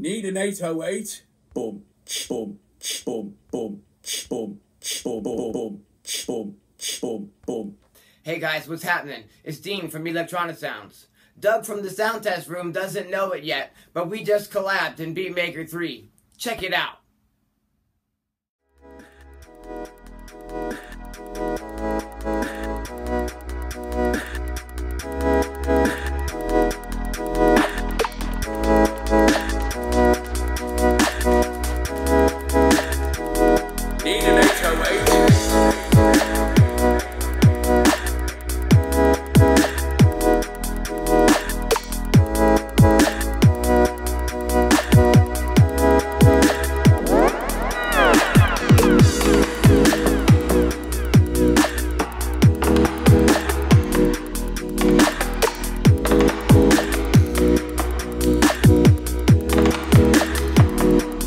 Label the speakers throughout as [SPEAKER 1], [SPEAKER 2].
[SPEAKER 1] Need an 808? Boom, boom, boom, boom, boom, boom, boom, boom, boom, boom.
[SPEAKER 2] Hey guys, what's happening? It's Dean from Electronisounds. Doug from Thesoundtestroom doesn't know it yet, but we just collabed in Beatmaker 3. Check it out.
[SPEAKER 1] Need an 808?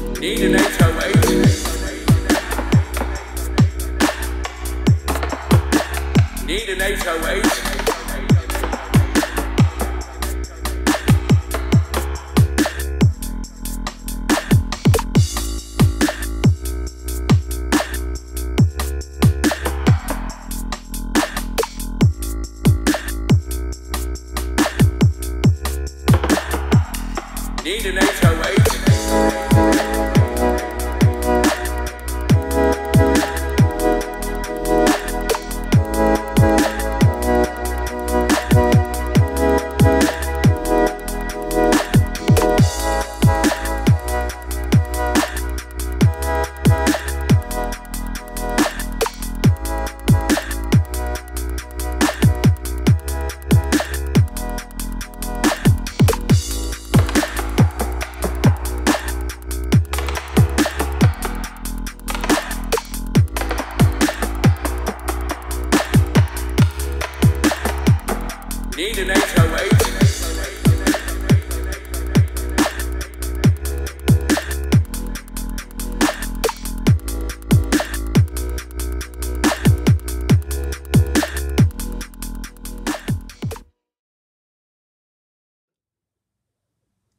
[SPEAKER 1] Need an 808? Need an 808? Need an 808? Need an 808?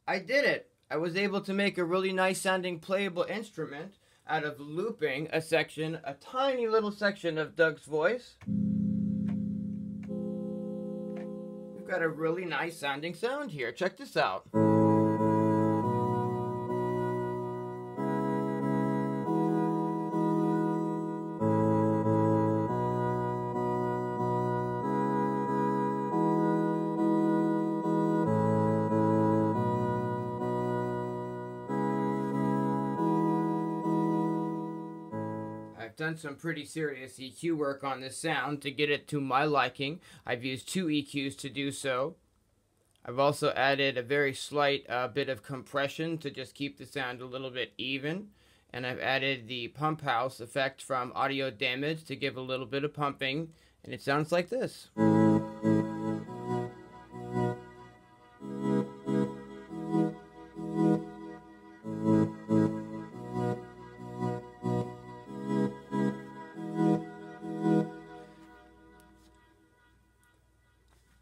[SPEAKER 2] I did it! I was able to make a really nice sounding playable instrument out of looping a tiny little section of Doug's voice. We've got a really nice sounding sound here. Check this out. I've done some pretty serious EQ work on this sound to get it to my liking. I've used 2 EQs to do so. I've also added a very slight bit of compression to just keep the sound a little bit even. And I've added the pump house effect from Audio Damage to give a little bit of pumping. And it sounds like this.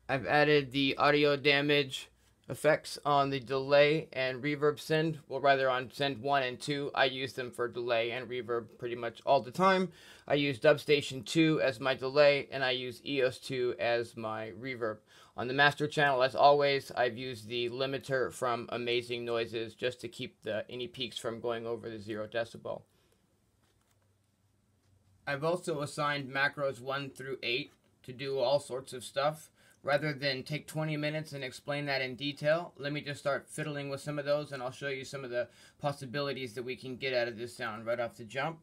[SPEAKER 2] I've added the Audio Damage effects on the delay and reverb send. Well, rather on send 1 and 2. I use them for delay and reverb pretty much all the time. I use Dubstation 2 as my delay, and I use EOS 2 as my reverb. On the master channel, as always, I've used the limiter from Amazing Noises just to keep any peaks from going over the 0 decibel. I've also assigned macros 1 through 8 to do all sorts of stuff. Rather than take 20 minutes and explain that in detail, let me just start fiddling with some of those, and I'll show you some of the possibilities that we can get out of this sound right off the jump.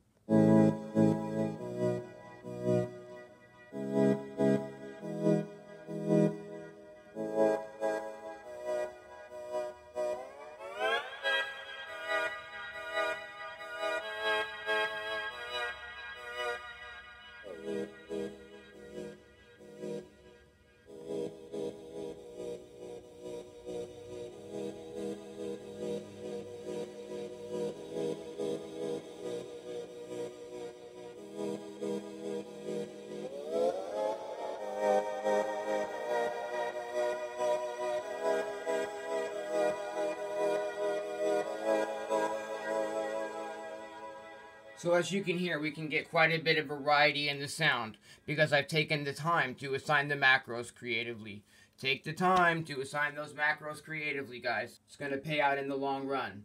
[SPEAKER 2] So as you can hear, we can get quite a bit of variety in the sound because I've taken the time to assign the macros creatively. Take the time to assign those macros creatively, guys. It's going to pay out in the long run.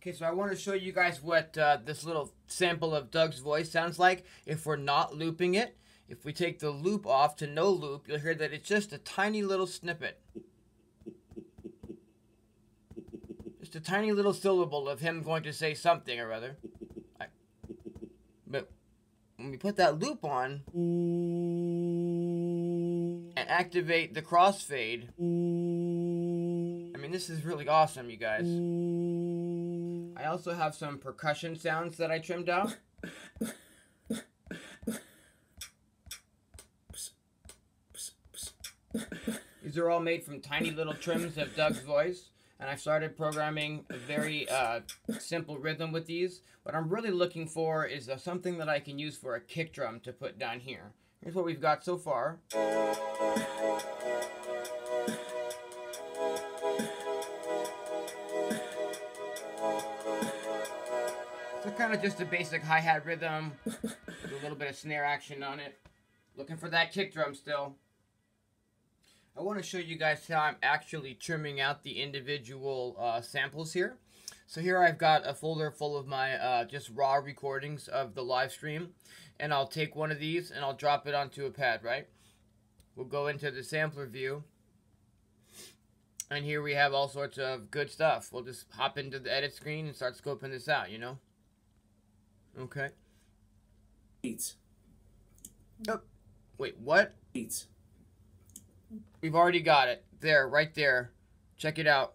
[SPEAKER 2] Okay, so I want to show you guys what this little sample of Doug's voice sounds like if we're not looping it. If we take the loop off to no loop, you'll hear that it's just a tiny little snippet. Just a tiny little syllable of him going to say something or other. But when we put that loop on and activate the crossfade, I mean, this is really awesome, you guys. I also have some percussion sounds that I trimmed out. These are all made from tiny little trims of Doug's voice. And I've started programming a very simple rhythm with these. What I'm really looking for is something that I can use for a kick drum to put down here. Here's what we've got so far. So kind of just a basic hi-hat rhythm with a little bit of snare action on it. Looking for that kick drum still. I want to show you guys how I'm actually trimming out the individual samples here. So here I've got a folder full of my just raw recordings of the live stream. And I'll take one of these and I'll drop it onto a pad, right? We'll go into the sampler view. And here we have all sorts of good stuff. We'll just hop into the edit screen and start scoping this out, you know? Okay.
[SPEAKER 1] Beats.
[SPEAKER 2] Oh, wait, what?
[SPEAKER 1] Beats.
[SPEAKER 2] We've already got it. There, right there. Check it out.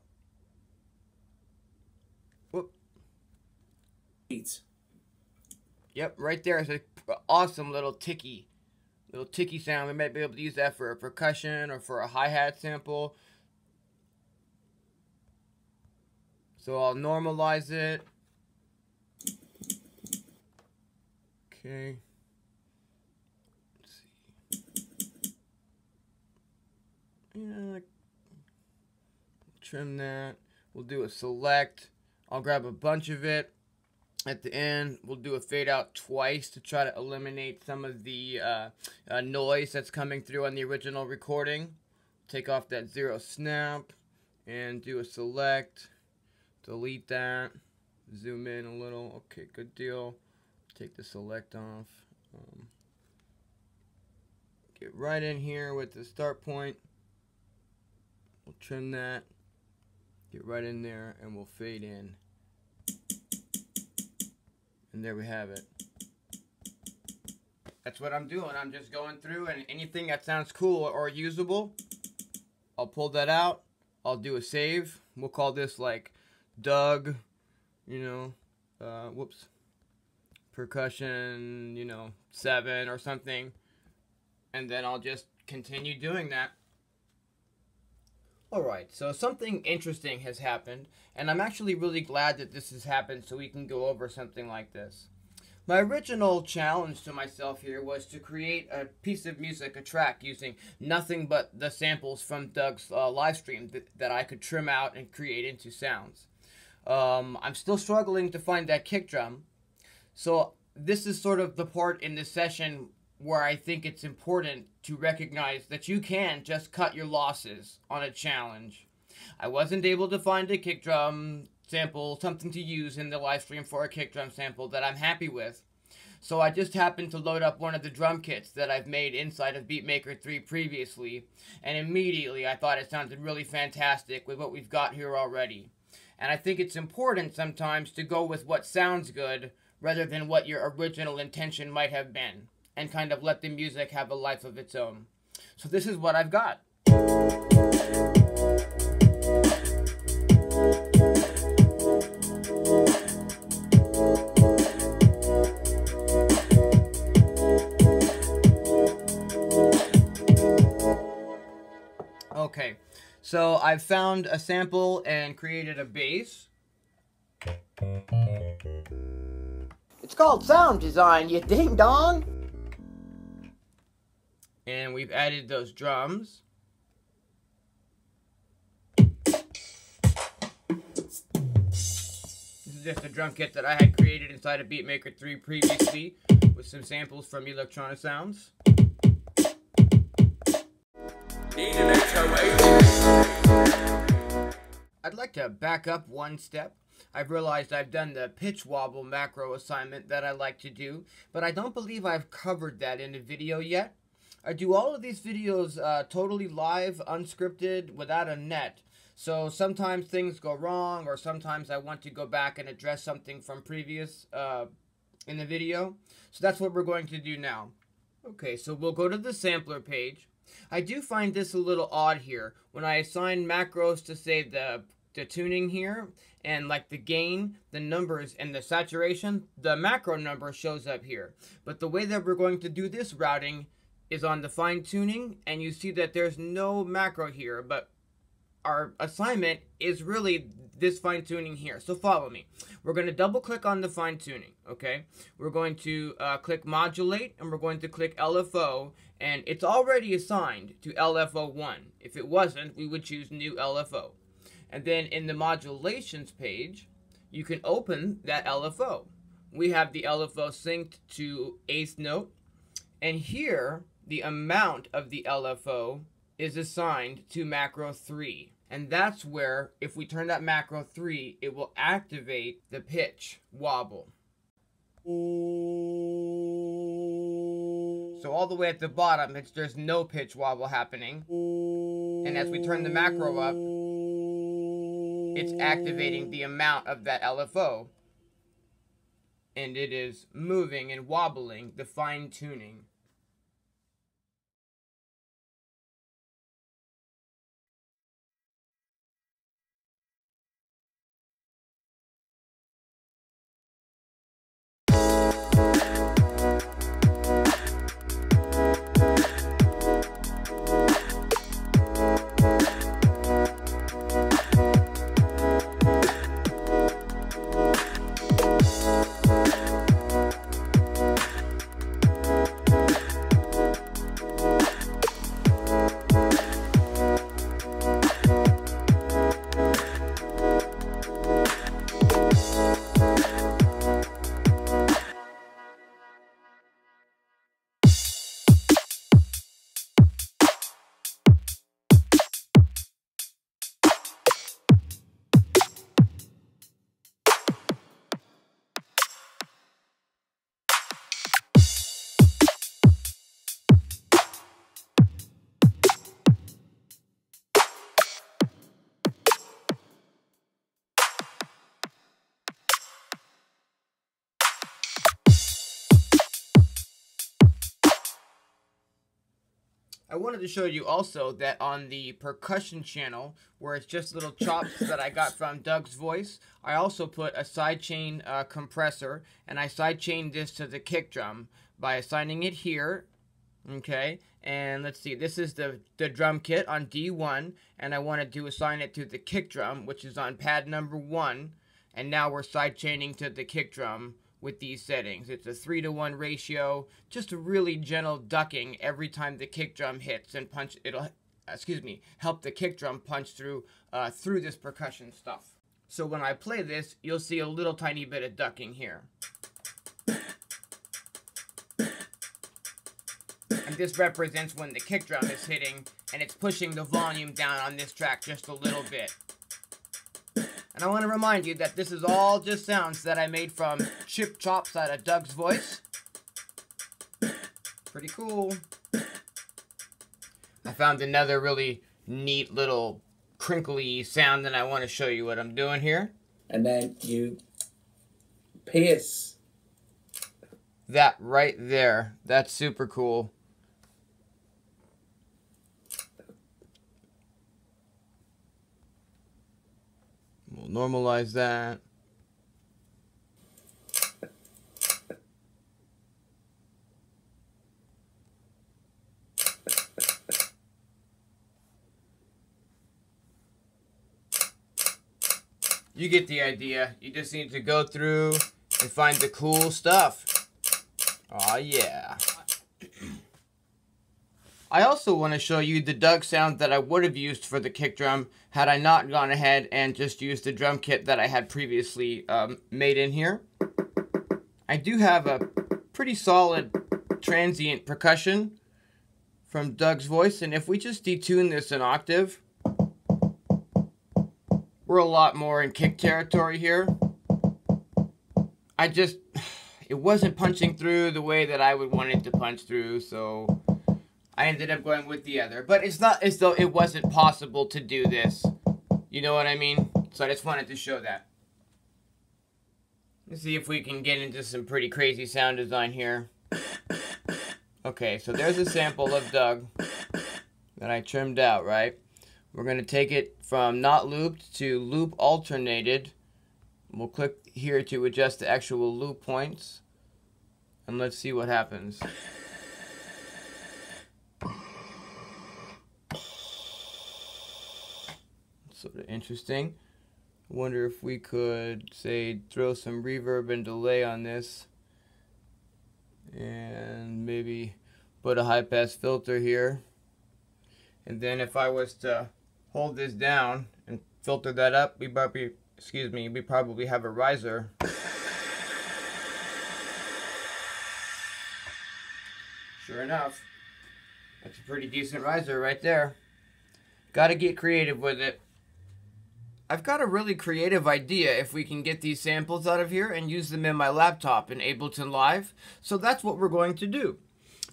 [SPEAKER 2] Whoop.
[SPEAKER 1] Beats.
[SPEAKER 2] Yep, right there is an awesome little ticky sound. We might be able to use that for a percussion or for a hi-hat sample. So I'll normalize it. Okay. Yeah, trim that. We'll do a select. I'll grab a bunch of it. At the end, we'll do a fade out twice to try to eliminate some of the noise that's coming through on the original recording. Take off that zero snap and do a select. Delete that. Zoom in a little. Okay, good deal. Take the select off. Get right in here with the start point. We'll trim that, get right in there, and we'll fade in. And there we have it. That's what I'm doing. I'm just going through, and anything that sounds cool or usable, I'll pull that out. I'll do a save. We'll call this like Doug, you know, whoops, percussion, you know, 7 or something. And then I'll just continue doing that. Alright, so something interesting has happened, and I'm actually really glad that this has happened so we can go over something like this. My original challenge to myself here was to create a piece of music, a track, using nothing but the samples from Doug's live stream that I could trim out and create into sounds. I'm still struggling to find that kick drum, so this is sort of the part in this session where I think it's important to recognize that you can just cut your losses on a challenge. I wasn't able to find a kick drum sample, something to use in the live stream for a kick drum sample that I'm happy with. So I just happened to load up one of the drum kits that I've made inside of Beatmaker 3 previously, and immediately I thought it sounded really fantastic with what we've got here already. And I think it's important sometimes to go with what sounds good rather than what your original intention might have been, and kind of let the music have a life of its own. So this is what I've got. Okay, so I've found a sample and created a bass. It's called sound design, you ding dong! And we've added those drums. This is is just a drum kit that I had created inside of Beatmaker 3 previously with some samples from Electronisounds. I'd like to back up one step. I've realized I've done the pitch wobble macro assignment that I like to do, but I don't believe I've covered that in a video yet. I do all of these videos totally live, unscripted, without a net. So sometimes things go wrong, or sometimes I want to go back and address something from previous in the video. So that's what we're going to do now. Okay, so we'll go to the sampler page. I do find this a little odd here. When I assign macros to say the tuning here, and like the gain, the numbers, and the saturation, the macro number shows up here. But the way that we're going to do this routing is on the fine tuning, and you see that there's no macro here, but our assignment is really this fine tuning here. So follow me. We're going to double click on the fine tuning, okay? We're going to click modulate, and we're going to click LFO, and it's already assigned to LFO1. If it wasn't, we would choose new LFO. And then in the modulations page, you can open that LFO. We have the LFO synced to 8th note, and here the amount of the LFO is assigned to macro 3. And that's where, if we turn that macro 3, it will activate the pitch wobble. So all the way at the bottom, there's no pitch wobble happening. And as we turn the macro up, it's activating the amount of that LFO. And it is moving and wobbling the fine tuning. I wanted to show you also that on the percussion channel, where it's just little chops that I got from Doug's voice, I also put a sidechain compressor, and I sidechained this to the kick drum by assigning it here. Okay, and let's see, this is the drum kit on D1, and I wanted to assign it to the kick drum, which is on pad number 1, and now we're sidechaining to the kick drum with these settings. It's a 3-to-1 ratio, just a really gentle ducking every time the kick drum hits, and it'll help the kick drum punch through this percussion stuff. So when I play this, you'll see a little tiny bit of ducking here. And this represents when the kick drum is hitting, and it's pushing the volume down on this track just a little bit. And I want to remind you that this is all just sounds that I made from chip chops out of Doug's voice. Pretty cool. I found another really neat little crinkly sound, and I want to show you what I'm doing here.
[SPEAKER 1] And then you pierce
[SPEAKER 2] that right there. That's super cool. We'll normalize that. You get the idea. You just need to go through and find the cool stuff. Oh yeah. I also want to show you the Doug sound that I would have used for the kick drum had I not gone ahead and just used the drum kit that I had previously made in here. I do have a pretty solid transient percussion from Doug's voice, and if we just detune this an octave, we're a lot more in kick territory here. It wasn't punching through the way that I would want it to punch through, so I ended up going with the other. But it's not as though it wasn't possible to do this. You know what I mean? So I just wanted to show that. Let's see if we can get into some pretty crazy sound design here. Okay, so there's a sample of Doug that I trimmed out, right? We're going to take it from not looped to loop alternated. We'll click here to adjust the actual loop points. And let's see what happens. Sort of interesting. I wonder if we could, say, throw some reverb and delay on this. And maybe put a high pass filter here. And then if I was to hold this down and filter that up, we probably have a riser. Sure enough, that's a pretty decent riser right there. Gotta get creative with it. I've got a really creative idea if we can get these samples out of here and use them in my laptop in Ableton Live. So that's what we're going to do.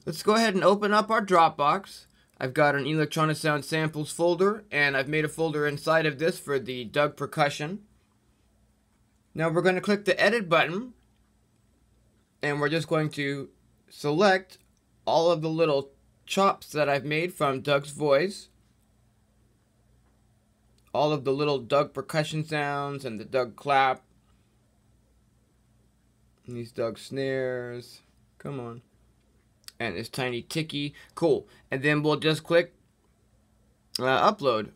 [SPEAKER 2] Let's go ahead and open up our Dropbox. I've got an Electronisounds samples folder, and I've made a folder inside of this for the Doug percussion. Now we're going to click the edit button, and we're just going to select all of the little chops that I've made from Doug's voice. All of the little Doug percussion sounds and the Doug clap. And these Doug snares. Come on. And this tiny ticky. Cool. And then we'll just click upload.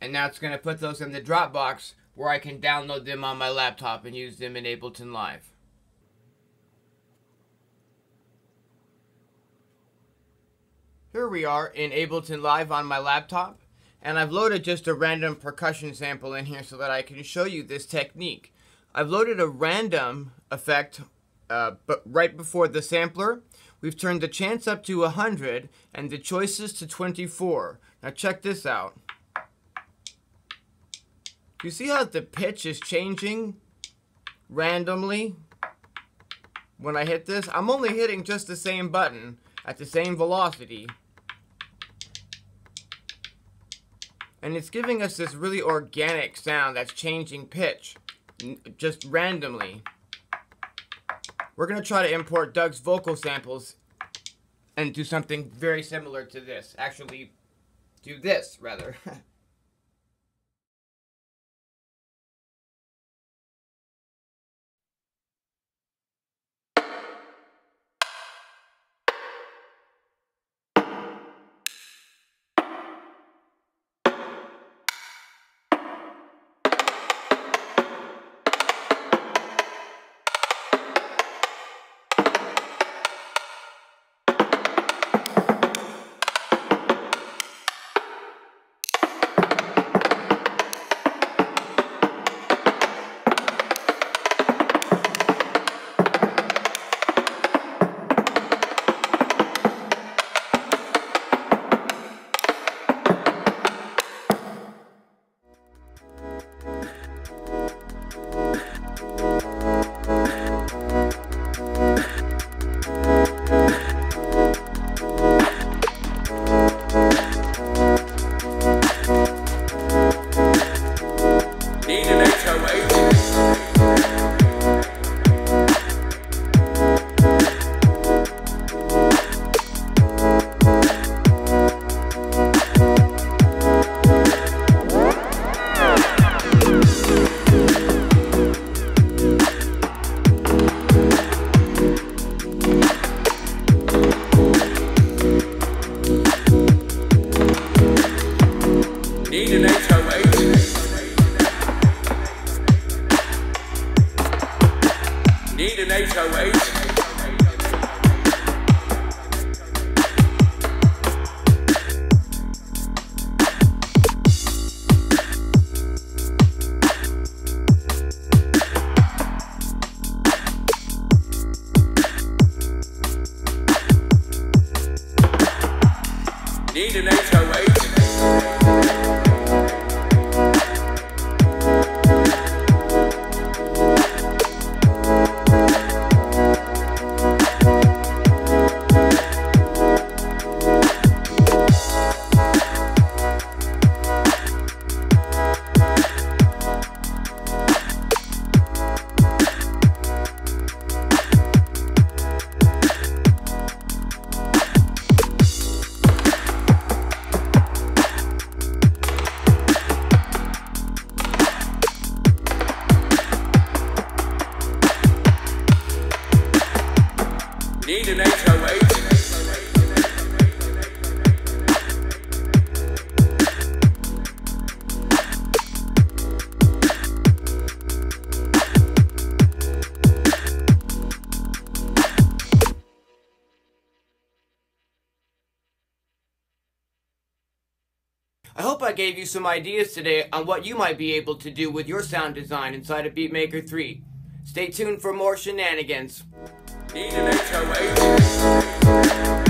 [SPEAKER 2] And now it's going to put those in the Dropbox where I can download them on my laptop and use them in Ableton Live. Here we are in Ableton Live on my laptop. And I've loaded just a random percussion sample in here so that I can show you this technique. I've loaded a random effect but right before the sampler. We've turned the chance up to 100 and the choices to 24. Now check this out. You see how the pitch is changing randomly when I hit this? I'm only hitting just the same button at the same velocity. And it's giving us this really organic sound that's changing pitch, just randomly. We're going to try to import Doug's vocal samples and do something very similar to this. Actually, do this, rather.
[SPEAKER 1] Need an 808. Need an 808.
[SPEAKER 2] I hope I gave you some ideas today on what you might be able to do with your sound design inside of Beatmaker 3. Stay tuned for more shenanigans.
[SPEAKER 1] Need an 808.